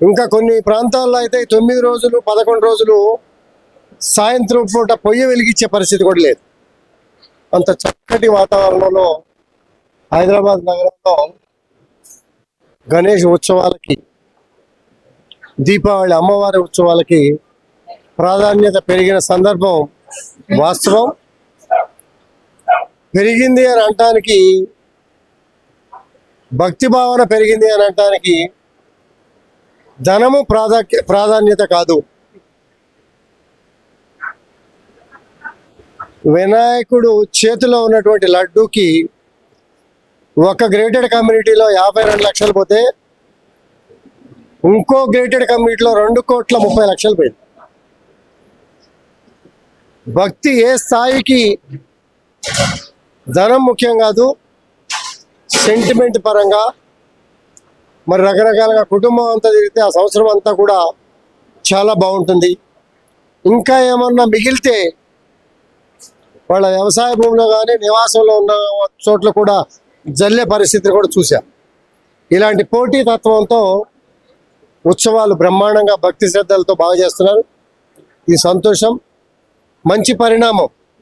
ఇంకా కొన్ని ప్రాంతాల్లో అయితే 9 రోజులు 11 రోజులు సాయంత్రం పూట పొయ్యి వెలిగించే పరిస్థితి కూడా లేదు. అంత చక్కటి వాతావరణంలో హైదరాబాద్ నగరంలో గణేష్ ఉత్సవాలకి, దీపావళి అమ్మవారి ఉత్సవాలకి ప్రాధాన్యత పెరిగిన సందర్భం వాస్తవం. పెరిగింది అని అనటానికి, భక్తి భావన పెరిగింది అని అనటానికి ధనము ప్రాధాన్యత కాదు. వినాయకుడు చేతిలో ఉన్నటువంటి లడ్డూకి ఒక గ్రేటెడ్ కమ్యూనిటీలో 52 లక్షలు పోతే ఇంకో గ్రేటెడ్ కమ్యూనిటీలో 2,30,00,000 పోయింది. భక్తి ఏ స్థాయికి ధనం ముఖ్యం కాదు, సెంటిమెంట్ పరంగా మరి రకరకాలుగా కుటుంబం అంతా తిరిగితే ఆ సంవత్సరం అంతా కూడా చాలా బాగుంటుంది. ఇంకా ఏమన్నా మిగిలితే వాళ్ళ వ్యవసాయ భూమిలో కానీ నివాసంలో ఉన్న చోట్ల కూడా జల్లే పరిస్థితిని కూడా చూశాం. ఇలాంటి పోటీ తత్వంతో ఉత్సవాలు బ్రహ్మాండంగా భక్తి శ్రద్ధలతో బాగా చేస్తున్నారు. ఈ సంతోషం, మంచి పరిణామం.